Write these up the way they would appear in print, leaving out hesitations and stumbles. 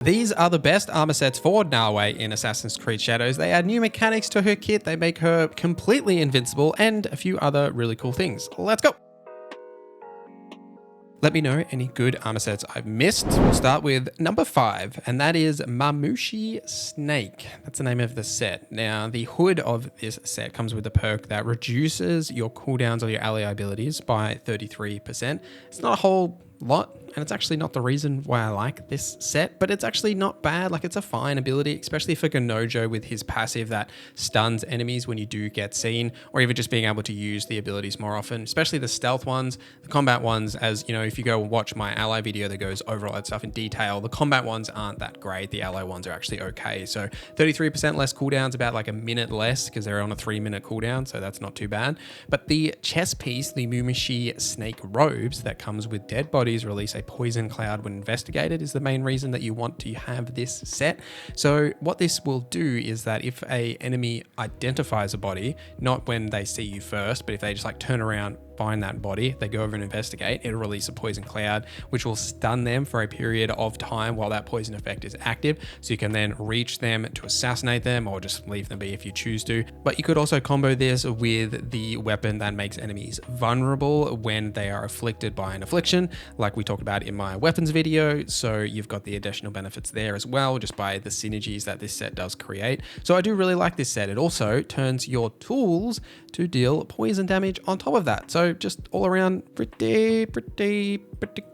These are the best armor sets for Naoe in Assassin's Creed Shadows. They add new mechanics to her kit, they make her completely invincible, and a few other really cool things. Let's go! Let me know any good armor sets I've missed. We'll start with number 5, and that is Mamushi Snake. That's the name of the set. Now, the hood of this set comes with a perk that reduces your cooldowns of your ally abilities by 33%. It's not a whole lot, and it's actually not the reason why I like this set, but it's actually not bad. Like, it's a fine ability, especially for Ganojo with his passive that stuns enemies when you do get seen, or even just being able to use the abilities more often, especially the stealth ones. The combat ones, as you know, if you go and watch my ally video that goes over all that stuff in detail, the combat ones aren't that great. The ally ones are actually okay. So 33% less cooldowns, about like a minute less, because they're on a 3-minute cooldown, so that's not too bad. But the chest piece, the Mamushi Snake robes that comes with dead bodies, release a poison cloud when investigated, is the main reason that you want to have this set. So what this will do is that if a enemy identifies a body, not when they see you first, but if they just like turn around, find that body, they go over and investigate, it'll release a poison cloud, which will stun them for a period of time while that poison effect is active. So you can then reach them to assassinate them, or just leave them be if you choose to. But you could also combo this with the weapon that makes enemies vulnerable when they are afflicted by an affliction, like we talked about in my weapons video. So you've got the additional benefits there as well, just by the synergies that this set does create. So I do really like this set. It also turns your tools to deal poison damage on top of that. So just all around pretty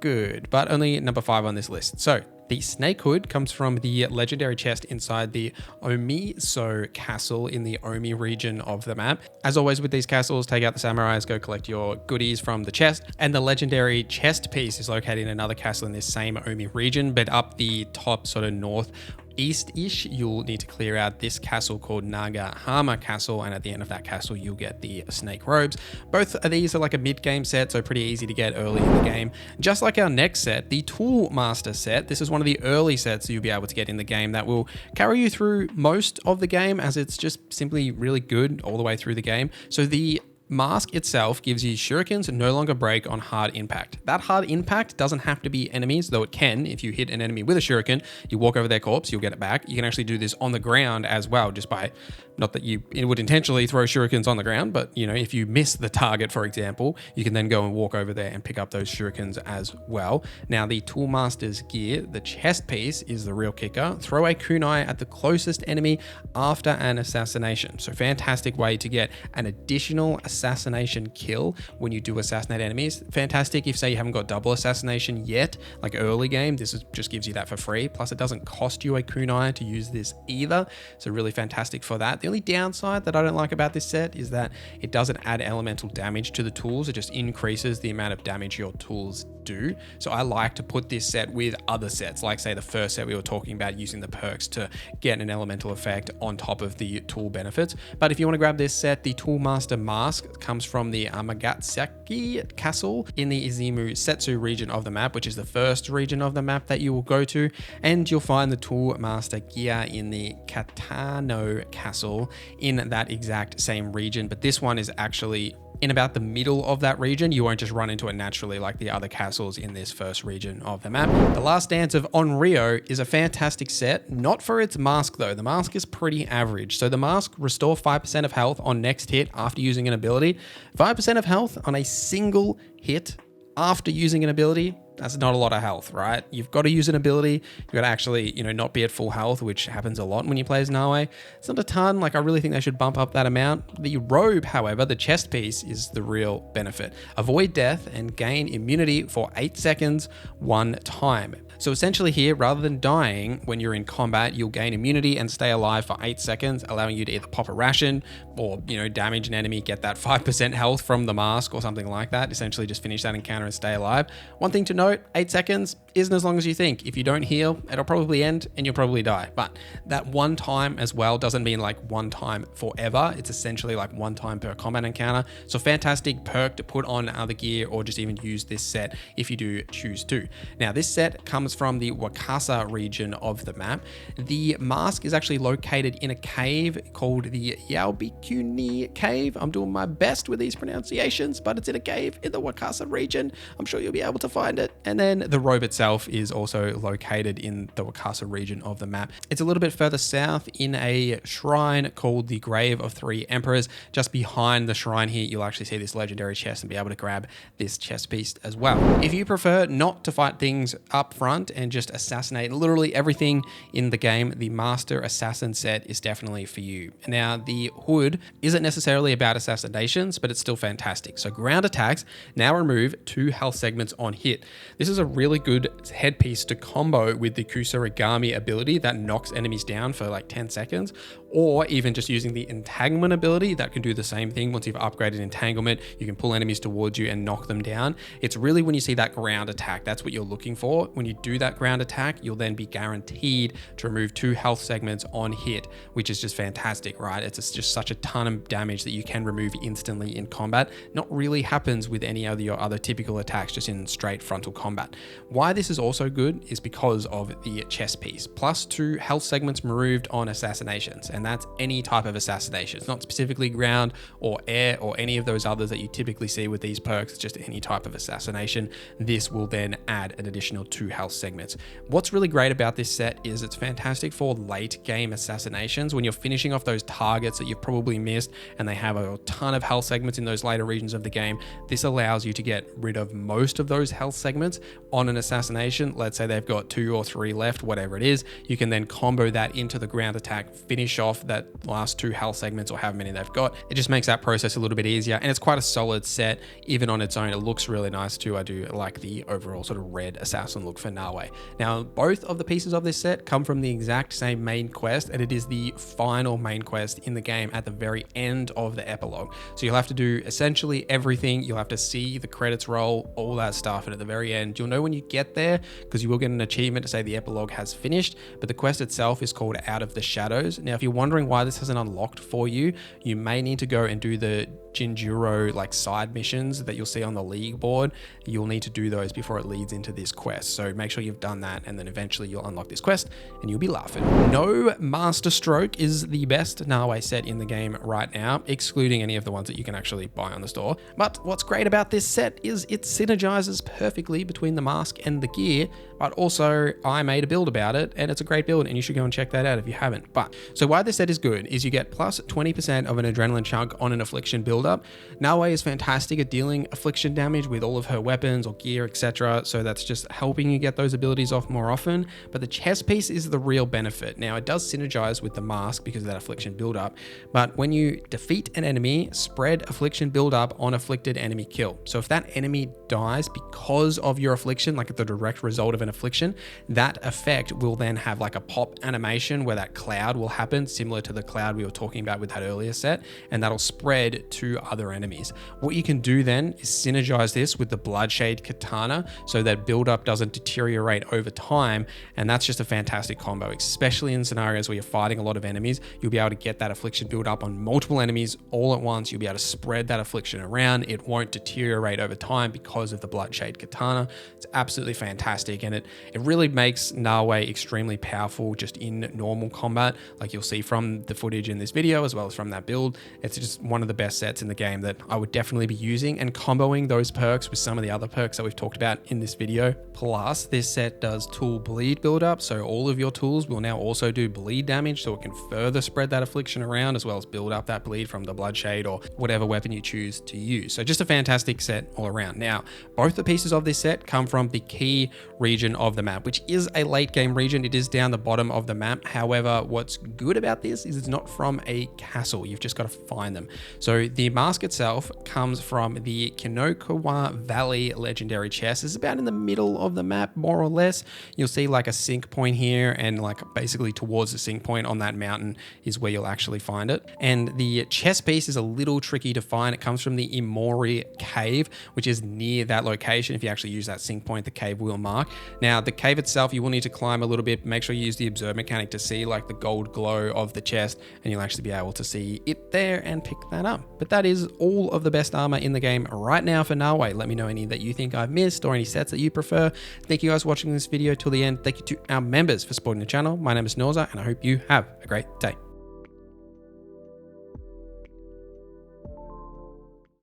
good, but only number 5 on this list. So the snake hood comes from the legendary chest inside the Omiso castle in the Omi region of the map. As always with these castles, take out the samurais, go collect your goodies from the chest, and the legendary chest piece is located in another castle in this same Omi region, but up the top sort of north east-ish, you'll need to clear out this castle called Nagahama Castle, and at the end of that castle you'll get the snake robes. Both of these are like a mid-game set, so pretty easy to get early in the game. Just like our next set, the Tool Master set, this is one of the early sets you'll be able to get in the game that will carry you through most of the game, as it's just simply really good all the way through the game. So the mask itself gives you shurikens no longer break on hard impact. That hard impact doesn't have to be enemies, though it can. If you hit an enemy with a shuriken, you walk over their corpse, you'll get it back. You can actually do this on the ground as well, just by, not that you would intentionally throw shurikens on the ground, but you know, if you miss the target, for example, you can then go and walk over there and pick up those shurikens as well. Now, the Toolmaster's gear, the chest piece, is the real kicker. Throw a kunai at the closest enemy after an assassination. So fantastic way to get an additional assassination kill when you do assassinate enemies. Fantastic if, say, you haven't got double assassination yet, like early game, just gives you that for free. Plus it doesn't cost you a kunai to use this either, so really fantastic for that. The only downside that I don't like about this set is that it doesn't add elemental damage to the tools. It just increases the amount of damage your tools do. So I like to put this set with other sets, like say the first set we were talking about, using the perks to get an elemental effect on top of the tool benefits. But if you want to grab this set, the Toolmaster mask comes from the Amagasaki Castle in the Izumu Setsu region of the map, which is the first region of the map that you will go to, and you'll find the Toolmaster gear in the Katano Castle in that exact same region, but this one is actually in about the middle of that region. You won't just run into it naturally like the other castles in this first region of the map. The Last Dance of Onryo is a fantastic set, not for its mask though. The mask is pretty average. So the mask restore 5% of health on next hit after using an ability. 5% of health on a single hit after using an ability, that's not a lot of health, right? You've got to use an ability. You've got to actually, not be at full health, which happens a lot when you play as Naoe. It's not a ton. Like, I really think they should bump up that amount. The robe, however, the chest piece, is the real benefit. Avoid death and gain immunity for 8 seconds one time. So essentially here, rather than dying when you're in combat, you'll gain immunity and stay alive for 8 seconds, allowing you to either pop a ration or, damage an enemy, get that 5% health from the mask or something like that. Essentially just finish that encounter and stay alive. One thing to note, 8 seconds isn't as long as you think. If you don't heal, it'll probably end and you'll probably die. But that one time as well doesn't mean like one time forever. It's essentially like one time per combat encounter. So fantastic perk to put on other gear or just even use this set if you do choose to. Now this set comes comes from the Wakasa region of the map. The mask is actually located in a cave called the ऊoBecome cave. I'm doing my best with these pronunciations, but it's in a cave in the Wakasa region. I'm sure you'll be able to find it. And then the robe itself is also located in the Wakasa region of the map. It's a little bit further south in a shrine called the Grave of Three Emperors. Just behind the shrine here, you'll actually see this legendary chest and be able to grab this chest piece as well. If you prefer not to fight things up front and just assassinate literally everything in the game, the Master Assassin set is definitely for you. Now, the hood isn't necessarily about assassinations, but it's still fantastic. So ground attacks now remove 2 health segments on hit. This is a really good headpiece to combo with the Kusarigami ability that knocks enemies down for like 10 seconds, or even just using the entanglement ability that can do the same thing. Once you've upgraded entanglement, you can pull enemies towards you and knock them down. It's really when you see that ground attack, that's what you're looking for. When you do that ground attack, you'll then be guaranteed to remove 2 health segments on hit, which is just fantastic, right? It's just such a ton of damage that you can remove instantly in combat. Not really happens with any of your other typical attacks, just in straight frontal combat. Why this is also good is because of the chest piece. Plus 2 health segments removed on assassinations, and that's any type of assassination. It's not specifically ground or air or any of those others that you typically see with these perks. It's just any type of assassination. This will then add an additional 2 health segments. What's really great about this set is it's fantastic for late game assassinations when you're finishing off those targets that you've probably missed and they have a ton of health segments in those later regions of the game. This allows you to get rid of most of those health segments on an assassination. Let's say they've got 2 or 3 left, whatever it is. You can then combo that into the ground attack, finish off that last 2 health segments or however many they've got. It just makes that process a little bit easier, and it's quite a solid set. Even on its own, it looks really nice too. I do like the overall sort of red assassin look for Naoe. Now, both of the pieces of this set come from the exact same main quest, and it is the final main quest in the game at the very end of the epilogue. So you'll have to do essentially everything. You'll have to see the credits roll, all that stuff, and at the very end, you'll know when you get there because you will get an achievement to say the epilogue has finished, but the quest itself is called Out of the Shadows. Now, if you're wondering why this hasn't unlocked for you, you may need to go and do the Jinjuro like side missions that you'll see on the league board. You'll need to do those before it leads into this quest. So make sure you've done that, and then eventually you'll unlock this quest and you'll be laughing. No Master Stroke is the best Naoe set in the game right now, excluding any of the ones that you can actually buy on the store. But what's great about this set is it synergizes perfectly between the mask and the gear, but also I made a build about it and it's a great build and you should go and check that out if you haven't. But so why this set is good is you get plus 20% of an adrenaline chunk on an affliction build up. Naoe is fantastic at dealing affliction damage with all of her weapons or gear, etc. So that's just helping you get those abilities off more often. But the chest piece is the real benefit. Now it does synergize with the mask because of that affliction build up. But when you defeat an enemy, spread affliction build up on afflicted enemy kill. So if that enemy dies because of your affliction, like the direct result of an affliction, that effect will then have like a pop animation where that cloud will happen, similar to the cloud we were talking about with that earlier set, and that'll spread to other enemies. What you can do then is synergize this with the Bloodshade Katana so that build-up doesn't deteriorate over time, and that's just a fantastic combo, especially in scenarios where you're fighting a lot of enemies. You'll be able to get that affliction build-up on multiple enemies all at once. You'll be able to spread that affliction around. It won't deteriorate over time because of the Bloodshade Katana. It's absolutely fantastic, and it really makes Naoe extremely powerful just in normal combat, like you'll see from the footage in this video as well as from that build. It's just one of the best sets in the game that I would definitely be using and comboing those perks with some of the other perks that we've talked about in this video. Plus, this set does tool bleed build up, so all of your tools will now also do bleed damage, so it can further spread that affliction around as well as build up that bleed from the Bloodshade or whatever weapon you choose to use. So just a fantastic set all around. Now, both the pieces of this set come from the key region of the map, which is a late game region. It is down the bottom of the map. However, what's good about this is it's not from a castle. You've just got to find them. So the mask itself comes from the Kinokawa Valley legendary chest. It's about in the middle of the map, more or less. You'll see like a sync point here, and like basically towards the sync point on that mountain is where you'll actually find it. And the chest piece is a little tricky to find. It comes from the Imori cave, which is near near that location if you actually use that sync point the cave will mark. Now, the cave itself, you will need to climb a little bit. Make sure you use the observe mechanic to see like the gold glow of the chest, and you'll actually be able to see it there and pick that up. But that is all of the best armor in the game right now for Naoe. Let me know any that you think I've missed or any sets that you prefer. Thank you guys for watching this video till the end. Thank you to our members for supporting the channel. My name is Norza, and I hope you have a great day.